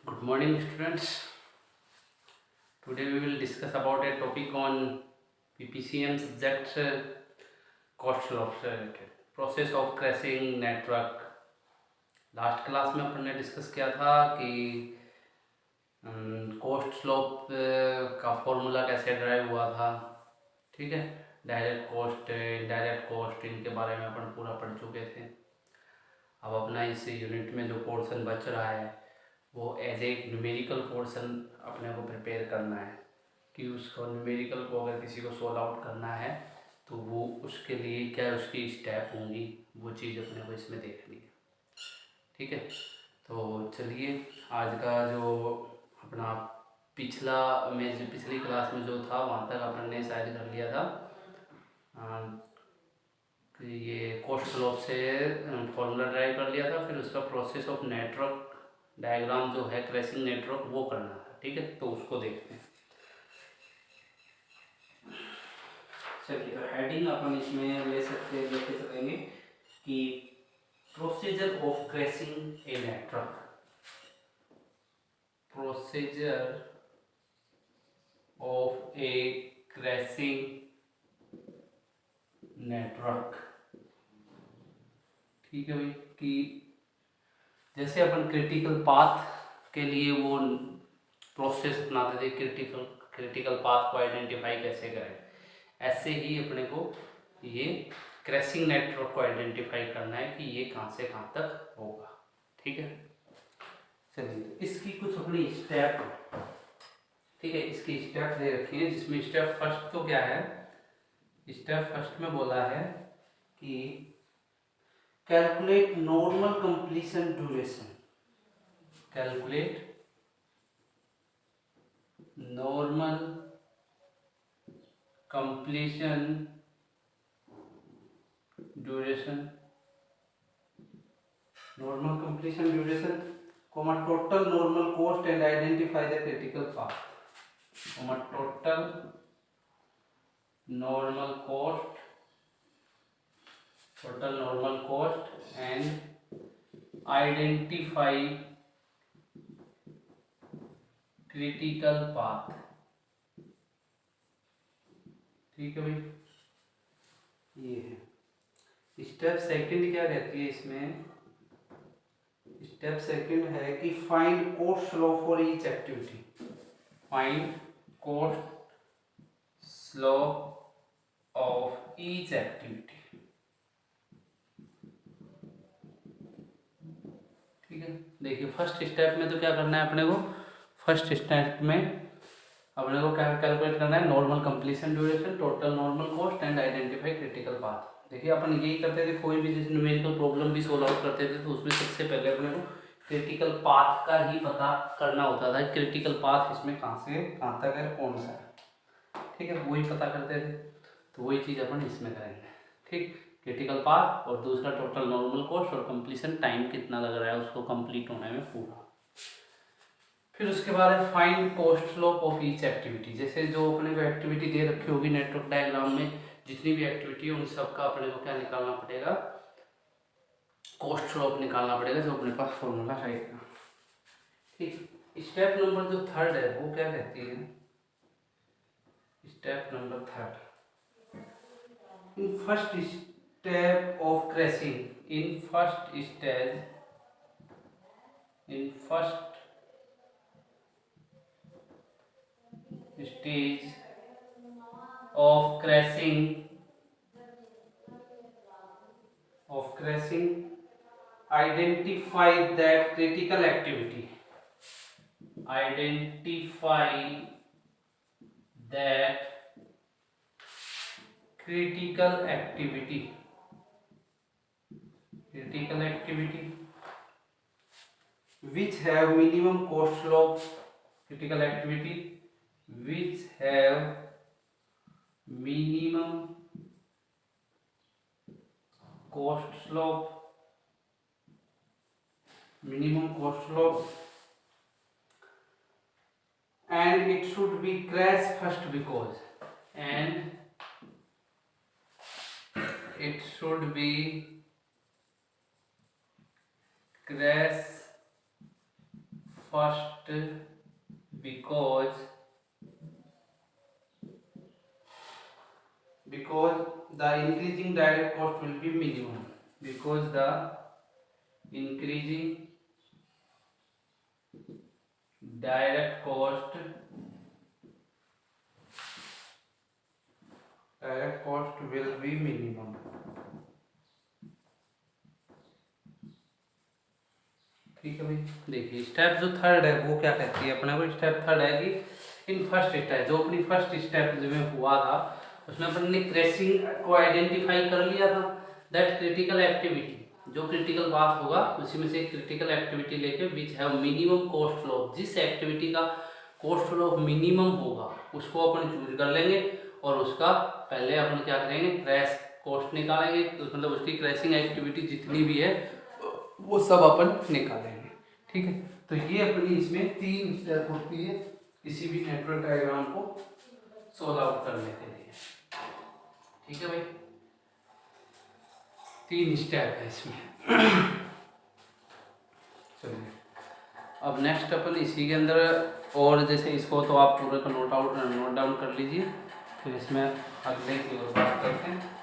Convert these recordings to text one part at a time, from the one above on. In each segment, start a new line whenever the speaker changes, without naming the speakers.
Good morning, students. Today we will discuss about a topic on PPCM subject cost loss related process of crashing network. Last class में अपन ने discuss किया था कि coast slope का formula कैसे drive हुआ था। ठीक है, डायरेक्ट कॉस्ट, इनडायरेक्ट कॉस्ट, इनके बारे में अपन पूरा पढ़ चुके थे। अब अपना इस यूनिट में जो पोर्शन बच रहा है वो एज ए न्यूमेरिकल पोर्शन अपने को प्रिपेयर करना है कि उसको न्यूमेरिकल को अगर किसी को सोल्व आउट करना है तो वो उसके लिए क्या उसकी स्टेप होंगी, वो चीज़ अपने को इसमें देखनी है। ठीक है, तो चलिए आज का जो अपना पिछली क्लास में जो था वहाँ तक अपन ने शायद कर लिया था कि ये कोस्ट स्लोप से फॉर्मूला ड्राइव कर लिया था, फिर उसका प्रोसेस ऑफ नेटवर्क डायग्राम जो है क्रैशिंग नेटवर्क वो करना था। ठीक है, तो उसको देखते हैं। चलिए, तो हेडिंग अपन इसमें लेके चलेंगे कि procedure of crashing a network. Procedure of A crashing network. ठीक है भाई, कि जैसे अपन क्रिटिकल पाथ के लिए वो प्रोसेस अपनाते थे, क्रिटिकल पाथ को आइडेंटिफाई कैसे करें, ऐसे ही अपने को ये क्रैशिंग नेटवर्क को आइडेंटिफाई करना है कि ये कहाँ से कहाँ तक होगा। ठीक है, चलिए इसकी कुछ अपनी स्टेप, ठीक है, इसकी स्टेप दे रखी है, जिसमें स्टेप फर्स्ट तो क्या है, स्टेप फर्स्ट में बोला है कि calculate normal completion duration. Calculate normal completion duration, normal completion duration comma total normal cost and identify the critical path, comma total normal cost, and identify critical path। ठीक है भाई, ये है स्टेप सेकंड। क्या कहती है इसमें, स्टेप सेकंड है कि find cost slope for each activity. Find cost slope of each activity. ठीक है, देखिए फर्स्ट स्टेप में तो क्या करना है अपने को, फर्स्ट स्टेप में अपने को क्या कैलकुलेट करना है, normal completion duration, total normal cost and identify critical path. देखिए अपन यही करते थे, कोई भी जैसे न्यूमेरिकल प्रॉब्लम भी सोल्व आउट करते थे तो उसमें सबसे पहले अपने को क्रिटिकल पाथ का ही पता करना होता था। क्रिटिकल पाथ इसमें कहाँ से कहाँ तक है, कौन सा है। ठीक है, वही पता करते थे, तो वही चीज़ अपन इसमें करेंगे। ठीक, क्रिटिकल पाथ और दूसरा टोटल नॉर्मल कॉस्ट और कंप्लीशन टाइम कितना लग रहा है उसको कंप्लीट होने में पूरा। फिर उसके बाद find cost slope of each activity. जैसे जो अपने को एक्टिविटी दे रखी होगी नेटवर्क डायग्राम में, जितनी भी एक्टिविटी है उन सब का अपने को क्या निकालना पड़ेगा, कोस्ट स्लोप निकालना पड़ेगा, जो अपने पास फॉर्मूला रहेगा। ठीक, स्टेप नंबर जो थर्ड है वो क्या कहती है, step number third, in first step of crashing, in first stage, in first stage of crashing, identify that critical activity, identify that critical activity which have minimum cost slope, critical activity which have minimum cost slope, and it should be crash first because, and it should be crash first because the increasing direct cost will be minimum, because the increasing direct cost will be minimum. ठीक है भाई, देखिए step जो third है वो क्या कहती है अपने को। स्टेप थर्ड है कि इन फर्स्ट स्टेप, जो अपनी फर्स्ट स्टेप में हुआ था उसमें अपन ने क्रेशिंग को आइडेंटिफाई कर लिया था। दैट क्रिटिकल एक्टिविटी, जो क्रिटिकल बात होगा उसी में से क्रिटिकल एक्टिविटी लेके which have minimum cost flow, जिस एक्टिविटी का कॉस्ट फ्लो मिनिमम होगा उसको अपन चूज कर लेंगे और उसका पहले अपन क्या करेंगे, क्रैश कॉस्ट निकालेंगे। तो मतलब उसकी क्रैशिंग एक्टिविटी जितनी भी है वो सब अपन निकालेंगे। ठीक है, तो ये अपनी इसमें 3 स्टेप होती है किसी भी नेटवर्क डायग्राम को सोल्व आउट करने के लिए। ठीक है भाई, 3 स्टेप है इसमें। चलिए अब नेक्स्ट अपन इसी के अंदर, और जैसे इसको तो आप पूरे का नोट डाउन कर लीजिए, फिर इसमें अगले की ओर बात करते हैं।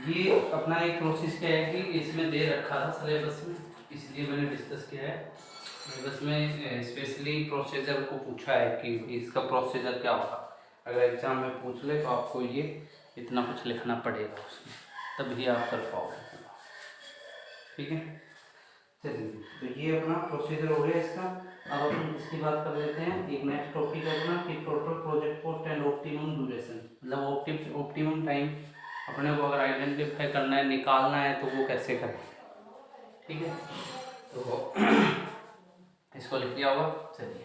ये अपना एक प्रोसेस क्या है कि इसमें दे रखा था सिलेबस में, इसलिए मैंने डिस्कस किया है। सिलेबस में स्पेशली प्रोसीजर को पूछा है कि इसका प्रोसीजर क्या होगा। अगर एग्जाम में पूछ ले तो आपको ये इतना कुछ लिखना पड़ेगा उसमें, तभी आप कर पाओगे। ठीक है, चलिए तो ये अपना प्रोसीजर हो गया इसका। अब अपन इसकी बात कर लेते हैं। एक नेक्स्ट टॉपिक है अपना कि total project cost and optimum duration, मतलब ऑप्टिमम टाइम अपने को अगर आइडेंटिफाई करना है, निकालना है तो वो कैसे करें। ठीक है, तो इसको लिख लिया होगा। चलिए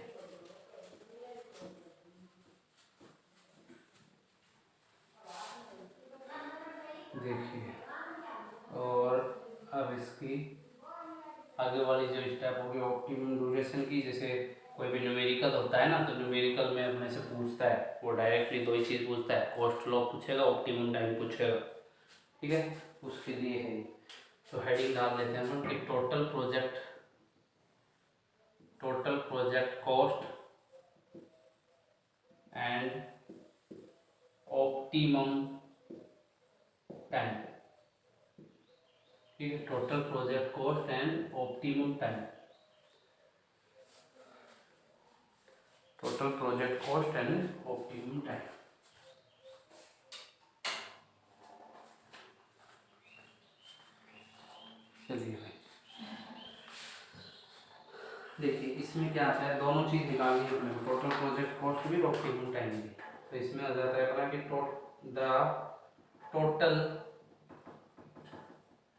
देखिए, और अब इसकी आगे वाली जो स्टेप होगी ऑप्टिमम ड्यूरेशन की, जैसे कोई भी न्यूमेरिकल होता है ना, तो न्यूमेरिकल में अपने से पूछता है वो डायरेक्टली 2 ही चीज़ पूछता है, कॉस्ट लॉ पूछेगा, ऑप्टिमम टाइम पूछेगा। ठीक है, उसके लिए है। तो हेडिंग डाल लेते हैं हम कि total project cost and optimum time. ठीक है, total project cost and optimum time, total project cost and optimum time. चलिए भाई देखिए, इसमें क्या आता है, दोनों चीज़ निकालनी है अपने को, टोटल प्रोजेक्ट कॉस्ट भी ऑप्टिमम टाइम भी। तो इसमें आ जाता है अपना कि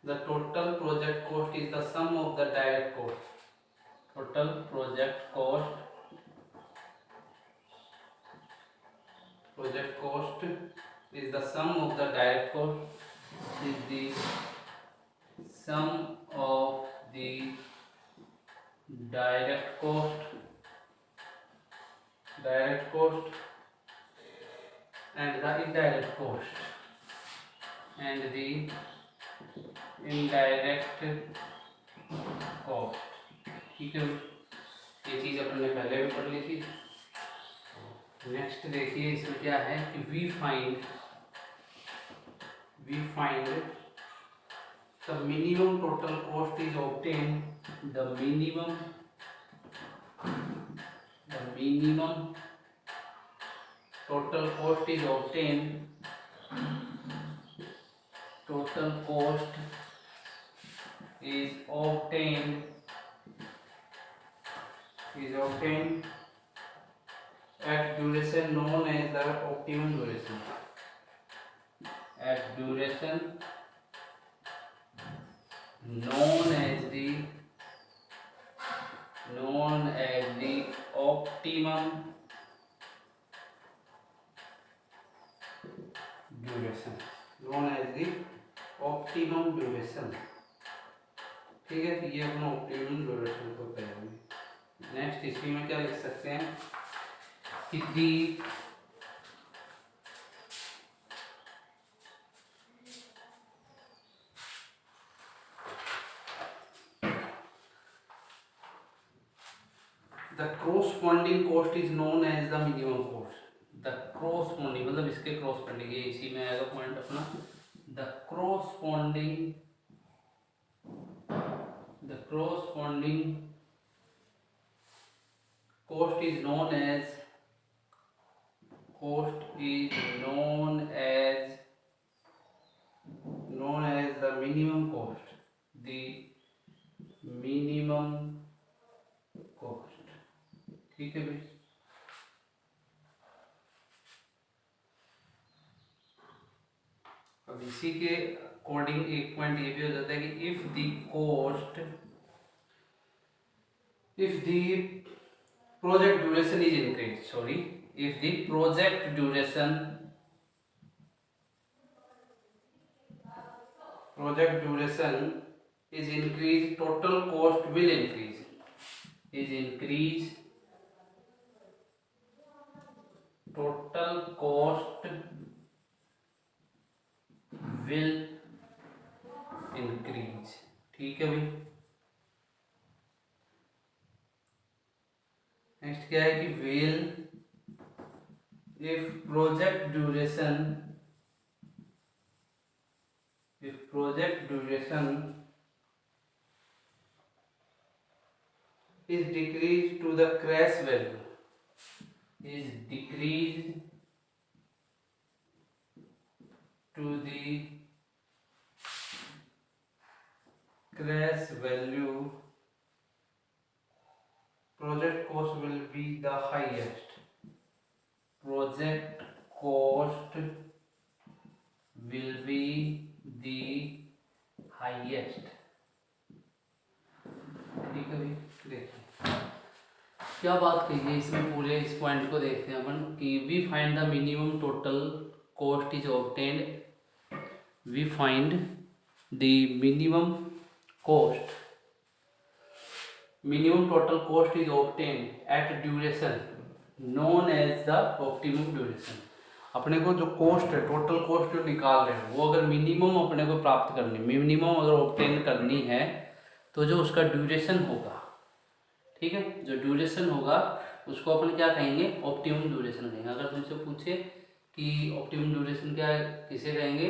the total project cost is the sum of the direct cost. Total project cost is the sum of the direct cost, is the sum of the direct cost and the indirect cost and the indirect cost। ठीक है, ये चीज़ अपन ने पहले भी पढ़ ली थी। Next देखिए इसमें क्या है कि we find the minimum total cost is obtained, the minimum total cost is obtained, at duration known as the optimum duration, at duration known as the optimum duration। ठीक है, तो ये अपना ऑप्टिमम ड्यूरेशन को कहेंगे। नेक्स्ट इसी में क्या लिख सकते हैं कि the the corresponding cost is known as the minimum cost. The corresponding मतलब इसके corresponding, ये इसी में आएगा पॉइंट अपना। The corresponding cost is known as the minimum cost. The minimum cost, ठीक है भाई। अब इसी के अकॉर्डिंग एक पॉइंट ये भी हो जाता है कि if the project duration is increased, if the project duration is increased, total cost will increase. Total cost will increase, ठीक है भाई। नेक्स्ट क्या है कि will if project duration is decreased to the crash value, project cost will be the highest. ठीक है भाई। देखिए क्या बात कही है इसमें, पूरे इस पॉइंट को देखते हैं अपन कि we find the minimum total cost is obtained, we find the minimum total cost is obtained at duration known as the optimum duration. अपने को जो कॉस्ट है, टोटल कॉस्ट जो निकाल रहे हैं, वो अगर मिनिमम अपने को प्राप्त करनी, मिनिमम अगर ऑब्टेन करनी है तो जो उसका ड्यूरेशन होगा, ठीक है, जो ड्यूरेशन होगा उसको अपन क्या कहेंगे, ऑप्टिमम ड्यूरेशन कहेंगे। अगर तुमसे पूछे कि ऑप्टिमम ड्यूरेशन क्या किसे कहेंगे,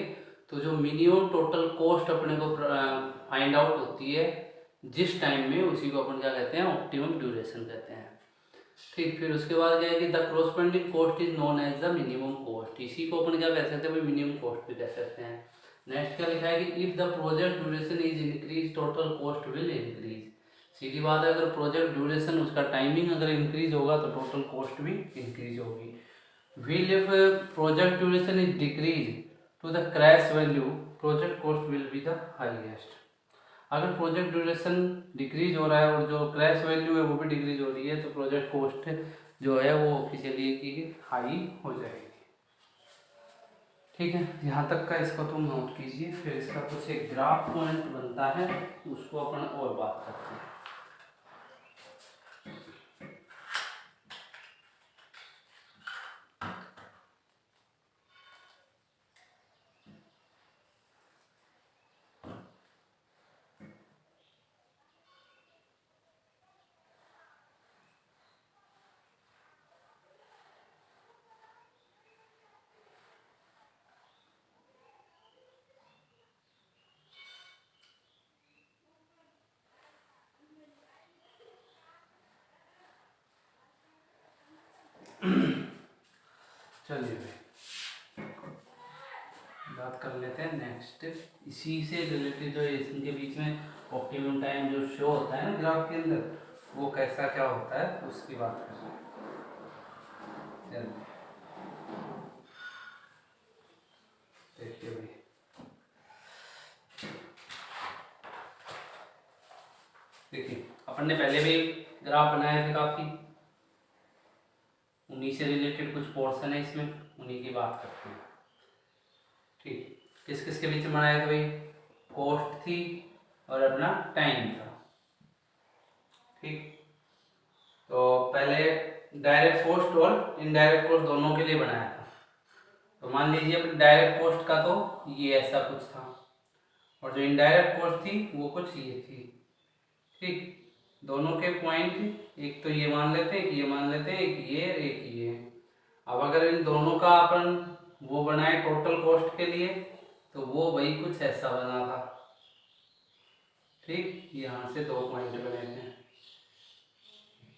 तो जो मिनिमम टोटल कॉस्ट अपने को फाइंड आउट होती है जिस टाइम में, उसी को अपन क्या कहते हैं, ऑप्टिमम ड्यूरेशन कहते हैं। ठीक, फिर उसके बाद क्या है कि the corresponding cost is known as the minimum cost, इसी को अपन क्या कह सकते हैं, मिनिमम कॉस्ट भी कह सकते हैं। नेक्स्ट क्या लिखा है कि if the project duration is increase total cost will increase. सीधी बात है, अगर प्रोजेक्ट ड्यूरेशन, उसका टाइमिंग अगर इंक्रीज होगा तो टोटल कॉस्ट भी इंक्रीज होगी। Will if project duration is decrease to the crash value, project cost will be the highest. अगर प्रोजेक्ट ड्यूरेशन डिक्रीज हो रहा है और जो क्रैश वैल्यू है वो भी डिक्रीज हो रही है, तो प्रोजेक्ट कॉस्ट जो है वो ऑफिशियली की हाई हो जाएगी। ठीक है, यहाँ तक का इसको तुम नोट कीजिए। फिर इसका कुछ एक ग्राफ पॉइंट बनता है, उसको अपन और बात करते हैं। चलिए भाई बात कर लेते हैं नेक्स्ट, इसी से रिलेटेड जो इनके बीच में ऑप्टिमम टाइम जो शो होता है ना ग्राफ के अंदर, वो कैसा क्या होता है उसकी बात कर रहे हैं। देखिए भाई, देखिए अपन ने पहले भी ग्राफ बनाए थे काफ़ी, उन्हीं से रिलेटेड कुछ पोर्शन है इसमें, उन्हीं की बात करते हैं। ठीक, किस किस के बीच में बनाया था भाई, कॉस्ट थी और अपना टाइम था। ठीक, पहले डायरेक्ट कॉस्ट और इनडायरेक्ट कॉस्ट दोनों के लिए बनाया था। तो मान लीजिए अपनी डायरेक्ट कॉस्ट का तो ये ऐसा कुछ था, और जो इनडायरेक्ट कॉस्ट थी वो कुछ ये थी। ठीक, दोनों के पॉइंट एक तो ये मान लेते हैं, एक ये मान लेते हैं, एक ये एक ये। अब अगर इन दोनों का अपन वो बनाए टोटल कॉस्ट के लिए, तो वो वही कुछ ऐसा बना था। ठीक, यहाँ से दो पॉइंट बने थे,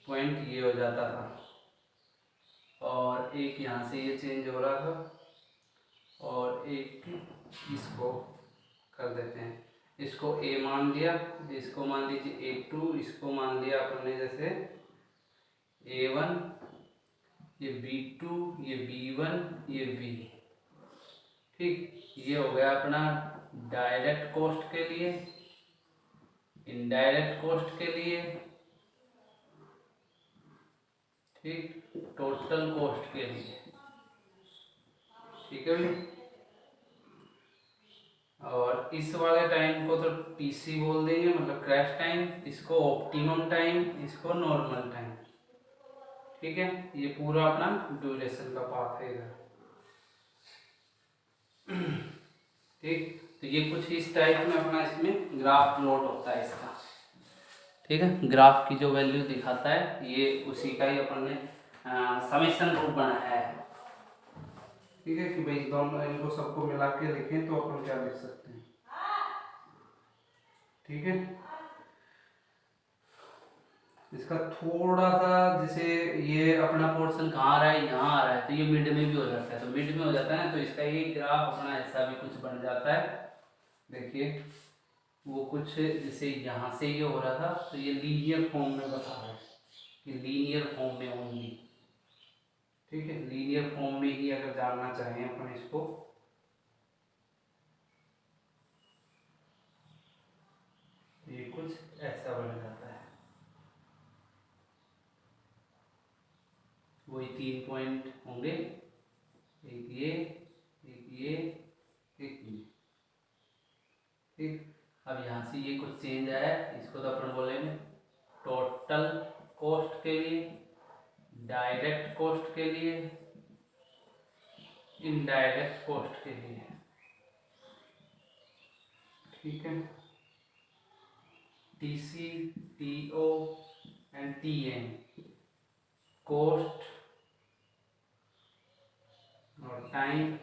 पॉइंट ये हो जाता था, और एक यहाँ से ये चेंज हो रहा था, और एक इसको कर देते हैं, इसको A मान लिया, इसको मान लीजिए A2, इसको मान लिया अपन ने जैसे A1, ये B2, ये B1, ये B। ठीक, ये हो गया अपना डायरेक्ट कॉस्ट के लिए, इनडायरेक्ट कॉस्ट के लिए, ठीक, टोटल कॉस्ट के लिए। ठीक है भाई, और इस वाले टाइम को तो TC बोल देंगे, मतलब क्रैश टाइम, इसको ऑप्टिमम टाइम, इसको नॉर्मल टाइम। ठीक है, ये पूरा अपना ड्यूरेशन का पाथ है इधर। ठीक, तो ये कुछ इस टाइप में अपना इसमें ग्राफ प्लॉट होता है इसका। ठीक है, ग्राफ की जो वैल्यू दिखाता है ये उसी का ही अपन ने समेशन रूप बनाया है। ठीक है, कि भाई दोनों इनको सबको मिला के लिखें तो अपन क्या लिख सकते हैं। ठीक है, इसका थोड़ा सा जैसे ये अपना पोर्शन कहाँ आ रहा है, यहाँ आ रहा है, तो ये मिड में भी हो जाता है, तो मिड में हो जाता है ना, तो इसका ये ग्राफ अपना ऐसा भी कुछ बन जाता है। देखिए वो कुछ जैसे यहाँ से ये हो रहा था, तो ये लीनियर फॉर्म में बता रहा है कि लीनियर फॉर्म में ओनली। ठीक है, लीनियर फॉर्म में ही अगर जानना चाहें अपन इसको, ये कुछ ऐसा बन जाता है। वही 3 पॉइंट होंगे, एक ये, एक ये, एक ये। ठीक, अब यहाँ से ये कुछ चेंज आया, इसको तो अपन बोलेंगे टोटल कॉस्ट के लिए, डायरेक्ट कॉस्ट के लिए, इनडायरेक्ट कॉस्ट के लिए। ठीक है, TC, TO and TN, cost और टाइम।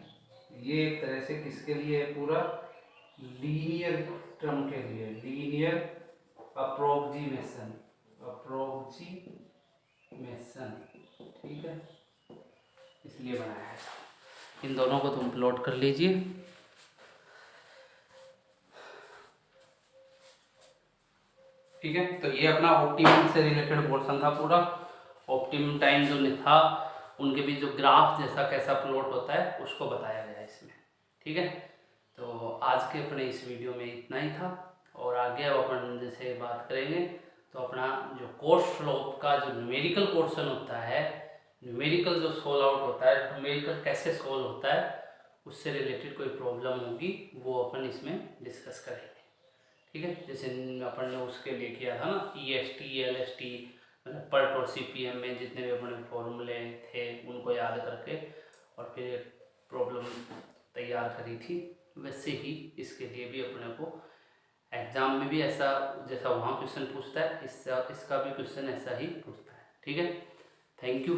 ये एक तरह से किसके लिए है, पूरा लीनियर टर्म के लिए, लीनियर अप्रोक्सीमेशन, अप्रोक्सीमेशन। ठीक है, इसलिए बनाया है। इन दोनों को तुम प्लॉट कर लीजिए। ठीक है, तो ये अपना ऑप्टिमम से रिलेटेड पोर्शन था पूरा। ऑप्टिमम टाइम जो था उनके बीच जो ग्राफ जैसा कैसा प्लॉट होता है उसको बताया गया इसमें। ठीक है, तो आज के अपने इस वीडियो में इतना ही था, और आगे अब अपन जैसे बात करेंगे तो अपना जो कॉस्ट स्लोप का जो न्यूमेरिकल पोर्शन होता है, न्यूमेरिकल जो सोल्व आउट होता है, न्यूमेरिकल कैसे सोल्व होता है, उससे रिलेटेड कोई प्रॉब्लम होगी वो अपन इसमें डिस्कस करेंगे। ठीक है, जैसे अपन ने उसके लिए किया था ना EST LST, मतलब पर्ट और CPM में जितने भी अपने फॉर्मूले थे उनको याद करके और फिर प्रॉब्लम तैयार करी थी, वैसे ही इसके लिए भी अपने को एग्जाम में भी ऐसा जैसा वहाँ क्वेश्चन पूछता है इसका भी क्वेश्चन ऐसा ही पूछता है। ठीक है, थैंक यू।